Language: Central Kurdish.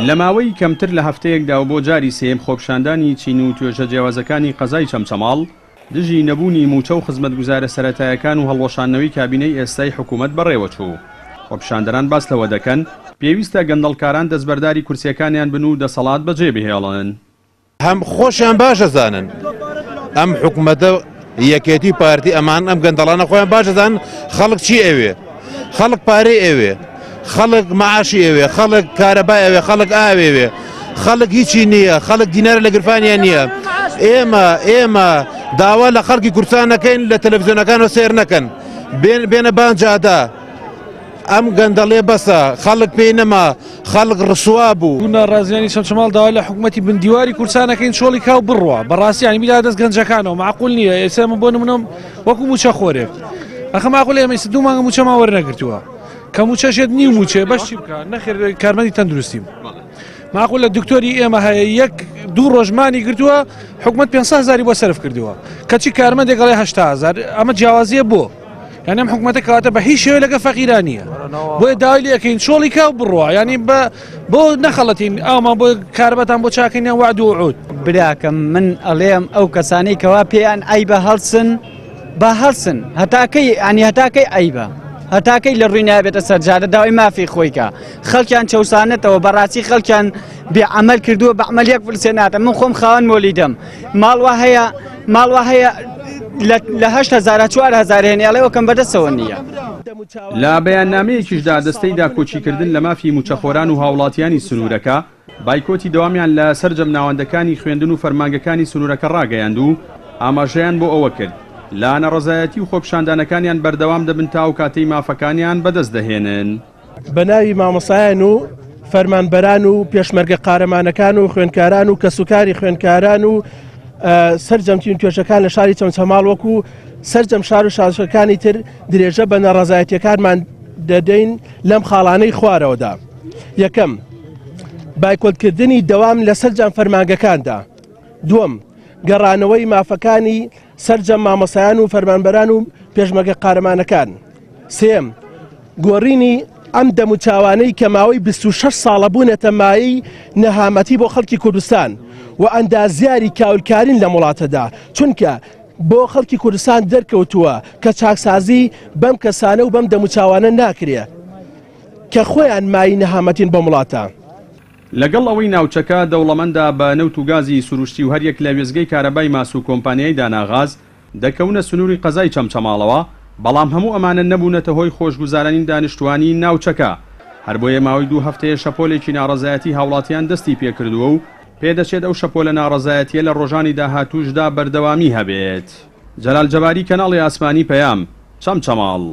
لە ماوەی کەمتر لە هەفتەیەکدا و بۆ جاری سێم خۆپشاندانی چین و توێژە جیاوازەکانی قەزای چەمچەماڵ دژی نەبوونی موچە و خزمەتگوزارە سەرەتایەکان و هەڵوەشاندنەوەی کابینەی ئێستای حکوومەت بەڕێوەچوو. خۆپشاندەران باس لەوە دەکەن پێویستە گەندەڵکاران دەستبەرداری کورسیەکانیان بن و دەسەڵات بەجێ بهێڵن. هەم خۆشیان باشە زانن ئەم حکوومەتە یەکێتی پارتی ئەمان ئەم گەندەڵانە خۆیان باشە زانن خەڵک چی ئەوێ، خەڵک پارەی ئەوێ، خەڵک معاشی ئەوێ، خەڵک کارەبای ئەوێ، خەڵک ئاوێوێ، خەڵک هیچی نییە، خەڵک دینارە لە گرفانیان نییە. ئێمە داوا لە خەڵکی کورسان نەکەین لە تەلەڤیزیۆنەکانەوە سێر نەکەن، بێنە بانجادا ئەم گەندەڵێ بەسە خەڵک پێی نەما، خەڵک ڕسوا بوو. ناڕازیانی چەمچەماڵ داوا لە حکوومەتی بندیواری کورسانەکەین شۆڵی کاو بڕوە بەڕاستیانی بیدا دەست گەنجەکانەوە معقول نییە. ئێستا بۆ نمونە وەکو موچە خۆرێ ئەخە معقول ئێمە 2 مانگە موچەما وەرنەگرتووە کە موچەشێت نیو موچێ بەش چی بکە نەخێر کارمەندی تەندروستیم معقول لە دکتۆری ئێمە هەیە 1-2 ڕۆژمانی گرتووە حکوومەت 500,000 بۆ سەرف کردووە کەچی کارمەندێک گەڵێ 80,000 ئەمە جیاوازیە بۆ یعنی ئەم حکوومەتە کەواتە بە هیچ شێوە لەگە فەقیرانیە بۆیە داوای لەکەین شۆڵی کاو بڕوە ینی بۆ نەخەڵەتین ئەومان بۆ کاربەتان بۆ چاکەین وعد و وعود. براکەم من ئەڵێم ئەو کەسانەی کەوا پێیان ئەیبە هەڵسن با هەڵسن هەتاکەی ئەیبە هەتاکەی لە ڕووی نابێتە سەرجادە داوای مافی خۆیکە خەڵکیان چەوسانێتەوە بەڕاستی خەڵکیان بێعەمەل کردووە بە عەمەلیەک فلسێناتە. من خۆم خاوەن مۆلیدەم ماڵوە هەیە لە 8,000 4,000 هێنیاڵەوە کەم بەدەستەوە نییە. لە بەیاننامەیەکیشدا دەستەیدا کۆچیکردن لە مافی موچەخۆران و هاوڵاتیانی سنوورەکە بایکۆتی دەوامیان لە سەرجەم ناوەندەکانی خوێندن و فەرمانگەکانی سنوورەکە ڕاگەیاند و ئاماژەیان بۆ ئەوە کرد لاانە ڕزایەتی و خۆپشاندانەکانیان بەردەوام دەبن تا و کاتەی مافەکانیان بەدەست دەهێنن. بە ناوی مامۆسایان و فەرمانبەران و پێشمەرگە قارەمانەکان و خوێندکاران و کەسوکاری خوێندکاران و سەرجەمترین توێژەکان لە شاری چەمچەماڵ وەکو سەرجەم شار و شارەکانی تر درێژە بە نەڕەزایەتیەکانمان دەدەین لەم خاڵانەی خوارەوەدا. یەکەم بایکۆتکردنی دەوام لە سەرجەم فەرمانگەکاندا. دووەم گەڕانەوەی مافەکانی سەرجەم مامۆسایان و فەرمانبەران و پێشمەرگە قارەمانەکان. سێم گۆڕینی ئەم دەموچاوانەی کە ماوەی 26 ساڵە بوونەتە مایی نەهامەتی بۆ خەڵکی کوردستان و ئەندازیاری کاولکارین لە وڵاتەدا چونکە بۆ خەڵکی کوردستان دەرکەوتووە کە چاکسازی بەم کەسانە و بەم دەموچاوانە ناکرێ کە خۆیان مای نەهامەتین بە وڵاتە. لەگەڵ ئەوەی ناوچەکە دەوڵەمەندە بە نەوت و گازی سروشتی و هەریەک لە وێزگەی کارەبای ماس و کۆمپانیای داناغاز دەکەونە سنووری قەزای چەمچەماڵەوە بەڵام هەموو ئەمانە نەبوونەتە هۆی خۆشگوزارانی دانیشتوانی ناوچەکە. هەر بۆیە ماوەی 2 هەفتەیە شەپۆلێکی ناڕەزایەتی هاوڵاتیان دەستی پێکردووە و پێدەچێت ئەو شەپۆلە ناڕەزایەتیە لە ڕۆژانی داهاتووشدا بەردەوامی هەبێت. جەلال جەباری کەناڵی ئاسمانی پەیام چەمچەماڵ.